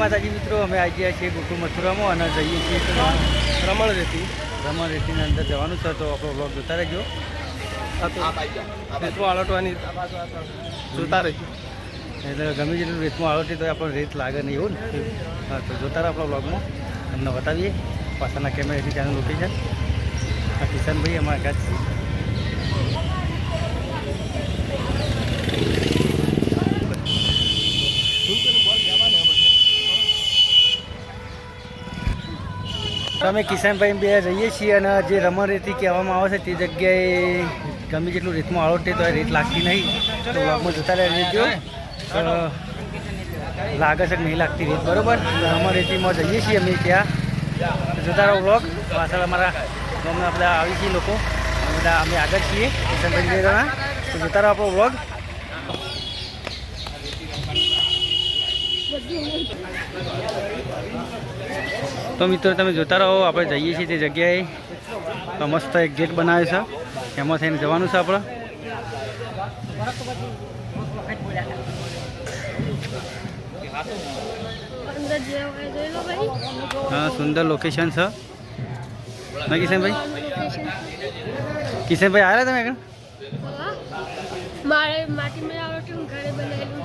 માતાજી મિત્રો, અમે આવી ગયા છીએ ગોકુળ મથુરામાં અને જઈએ છીએ રમણ રેતીની અંદર જવાનું છે, તો આપણો બ્લોગ જોતા રહેજો. રેતમાં આળટવાની જોતા રહેજો, એટલે ગમે જેટલું રેતમાં આળટી તો આપણને રેત લાગે નહીં એવું ને. હા, તો જોતા રહો આપણા બ્લોગમાં, તમને બતાવીએ પાછળના કેમેરાથી ત્યાંનું લોકેશન. આ કિશનભાઈ અમારા કાચ છે. તો અમે કિશનભાઈ બે જઈએ છીએ અને જે રમણ રેતી કહેવામાં આવે છે તે જગ્યાએ ગમે જેટલું રેતમાં આળોટે તો રેત લાગતી નહીં. તો બ્લોગમાં જોતા રહેજો, લાગે છે કે નહીં લાગતી રેત, બરાબર. રમણ રેતીમાં જઈએ છીએ અમે ત્યાં, જોતા રહો બ્લોગ. પાછળ અમારા ગામના બધા આવી છીએ લોકો, બધા અમે આગળ છીએ કિશનભાઈ બે જણા. તો જોતા રહો આપણો બ્લોગ. તો મિત્રો તમે જોતા રહો, આપણે જઈએ છીએ તે જગ્યાએ. તો મસ્ત એક ગેટ બનાવે છે, એમાં થઈને જવાનું છે આપણે. હા, સુંદર લોકેશન છે ના કિશનભાઈ? કિશનભાઈ આવ્યા તમે આગળ? મારે માટીમાં આવડતું ઘરે બનાવેલું.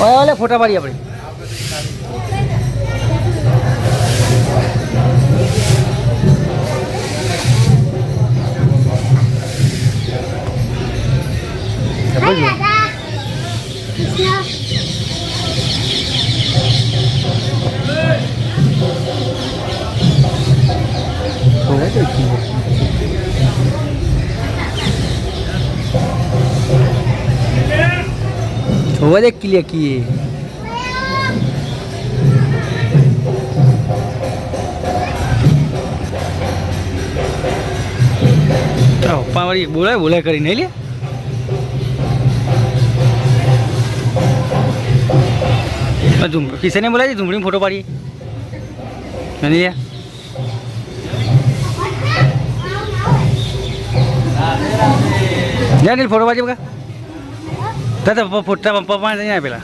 ઓલે ફોટા પાડી આપણે. वो देख क्लियर किए पावड़ी बोला बोला करी नहीं लिया. किसी ने बोला जी झुमड़ी में फोटो पाड़ी नहीं लिया. नहीं फोटो पाड़ी बघा दादा फोटा पप्पा नहीं आया पेला.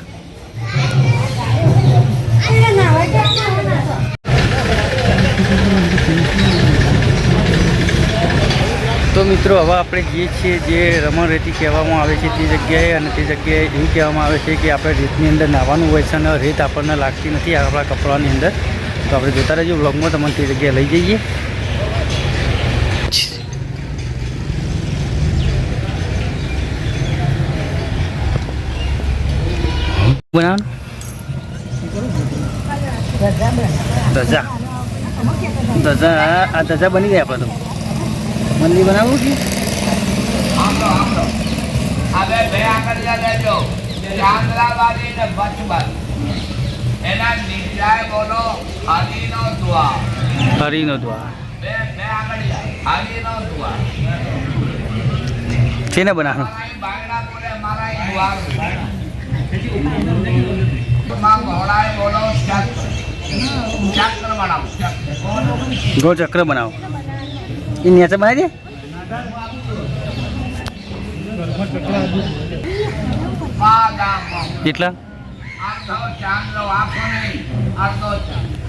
તો મિત્રો હવે આપણે જઈએ છીએ જે રમણ રેતી કહેવામાં આવે છે તે જગ્યાએ, અને તે જગ્યાએ એવું કહેવામાં આવે છે કે આપણે રેતની અંદર નાહવાનું હોય છે અને રેત આપણને લાગતી નથી આપણા કપડાની અંદર. તો આપણે જોતા રહેજો બ્લોગમાં, તમને તે જગ્યાએ લઈ જઈએ. બનાવવાનું ધજા આ ધજા બની ગયા આપણે તો મંદી બનાવવું કે હવે બે આગળ લેજો ચાંદલાવાડી ને બચબારી એના નીચાય બોલો હરિનો દ્વાર હરિનો દ્વાર બે આગળ હરિનો દ્વાર છે ને બનાવવાનું બાંગડા બોલે મારા દ્વાર માં ઘોડાય બોલો ચક્ર બનાવો ગોળ ચક્ર બનાવો એ નેચે બનાવી દે કેટલા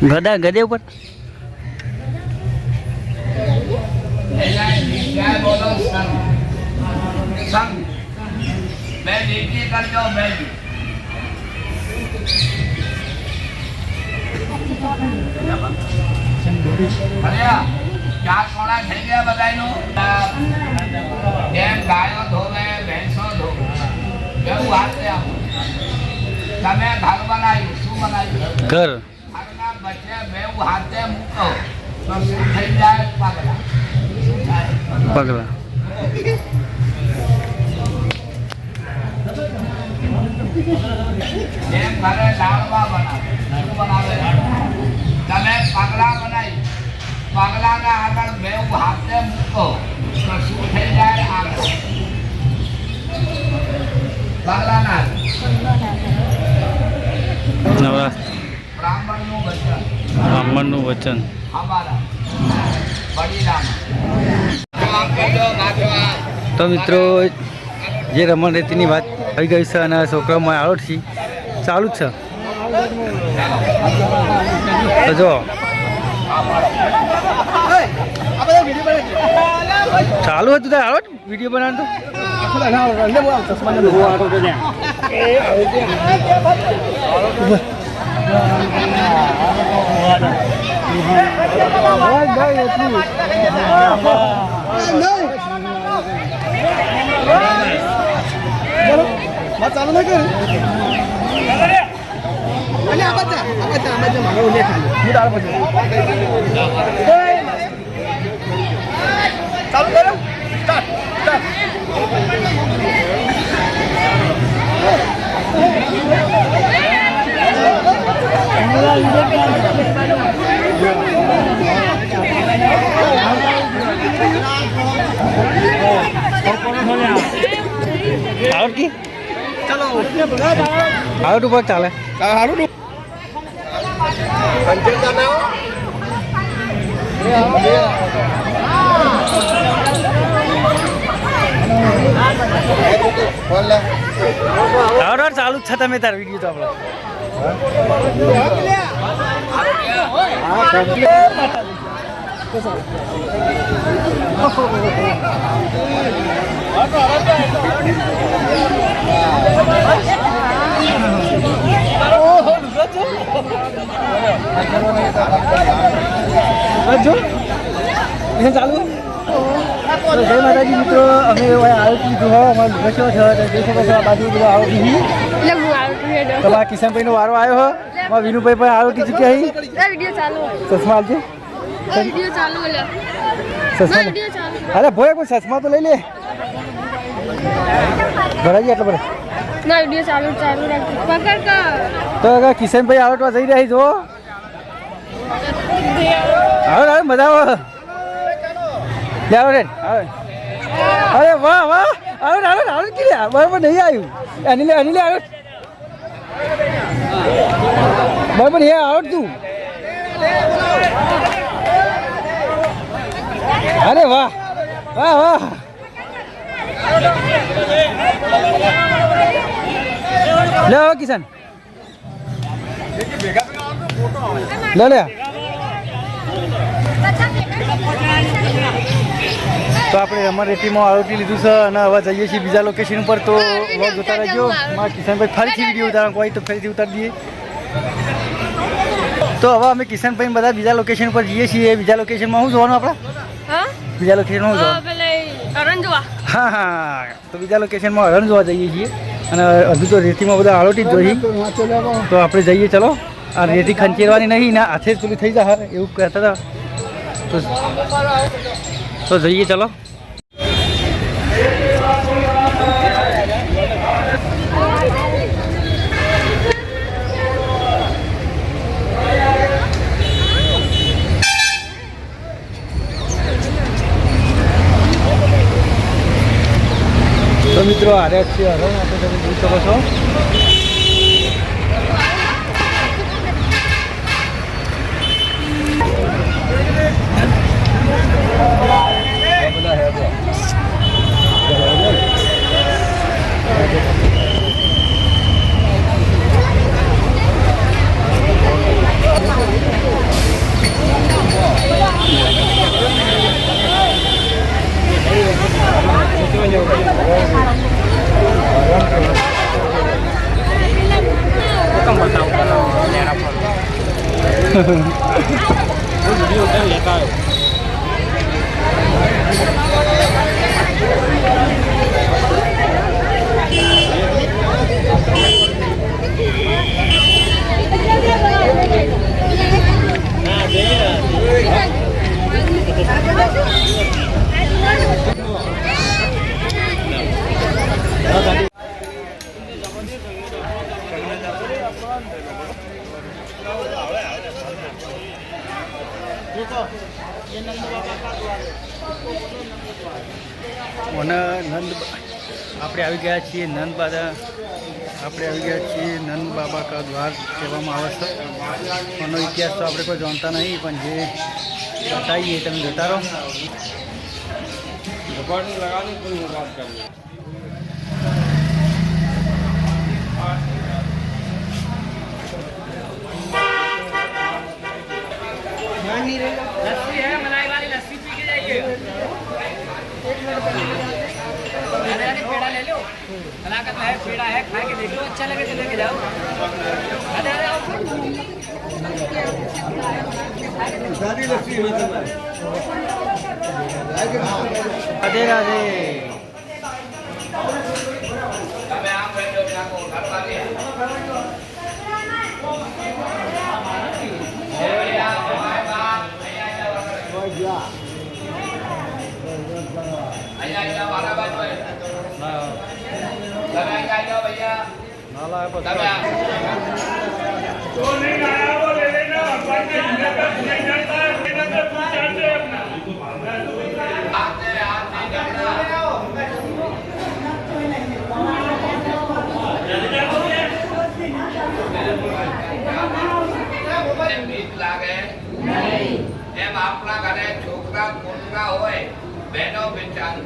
ગદા ગદે ઉપર ચાર કોણા થઈ ગયા બધાનું જેમ ગાયો ધોવે ભેંસો ધોવે એવું વાત છે તમે ઘર બનાવ્યું શું બનાવ્યું ઘર ઘરના બચ્ચે બેઉ હાથે મૂકો તો શું થઈ જાય પગલા શું થાય પગલા જેમ ઘરે લાડવા બનાવે શું બનાવે તમે પગલા બનાવી પગલાના આગળ બેઉ હાથે મૂકો તો શું થઈ જાય આગળ પગલાના બ્રાહ્મણનું વચન તો મિત્રો જે રમણ રેતીની વાત થઈ ગઈ છે અને છોકરામાં આવડ છે ચાલુ જ છે તો જો ચાલુ હતું તારે આવડ વિડીયો બનાવતો ચાલુ ના કરે ચાલુ કરો આવડ કી ચાલો આવડ ઉપર ચાલે સારું ચાલુ જ છે તમે તાર વિડીયો તો આપણે ચાલુ જય માતાજી મિત્રો અમે આરોપી લીધું હોય અમારે બસો છે બાજુ બધું આરોપી તમારા કિશનભાઈનો વારો આવ્યો હો મારા વિનુભાઈ પણ આરોપી ચૂક્યા ચશ્મા આવજે ચશ્મા અરે ભોય કોઈ ચશ્મા તો લઈ લે ભરાજી આટલો બધો તો કિશનભાઈ આવટવા જઈ રહ્યા જો આવે મજા આવે લે અરે વાહ વાહ આવે કે બરાબર નહીં આવ્યું અનિલે આવે બરાબર નહીં આવડતું અરે વાહ વાહ વાહ લે કિશન લે તો આપણે રમણ રેતીમાં આરોટી લીધું છે અને હવે જઈએ છીએ બીજા લોકેશન ઉપર તો વ્લોગ જોતા રહેજો મારા કિશનભાઈ ફરીથી વિડીયો ઉતારવાનું કોઈ તો ફરીથી ઉતારી દઈએ તો હવે અમે કિશનભાઈ બધા બીજા લોકેશન પર જઈએ છીએ બીજા લોકેશનમાં શું જોવાનું આપણે બીજા લોકેશનમાં શું જોવાનું હા તો બીજા લોકેશનમાં હરણ જોવા જઈએ છીએ અને હજુ તો રેતીમાં બધા આળોટી જ જોઈ, તો આપણે જઈએ ચલો. આ રેતી ખંચેરવાની નહીં ને હાથે જ પેલું થઈ જાય એવું કહેતા હતા, તો જઈએ ચલો. તો મિત્રો હારે છે હરણ આપણે તમે જોઈ શકો છો. અને નંદ આપણે આવી ગયા છીએ નંદ બાબા કા દ્વાર કહેવામાં આવે છે. એનો ઇતિહાસ તો આપણે કોઈ જાણતા નહીં, પણ જે બતાવીએ તમે જોતા રહો. लस्सी है, मलाई वाली लस्सी पी के जाइए। पेड़ा ले लो, हलाकत है, पेड़ा है, खा के देख लो, अच्छा लगे तो लेके जाओ। अरे आओ। राधे राधे. તમે આમ બેઠો નાખો ઘરમાં લે અહીંયા મારા બાજુ તમે અહીંયા જાઓ ભૈયા તમે મીઠ લાગે એમ આપણા ઘરે છોકરા પોતરા હોય બહેનો બેચાન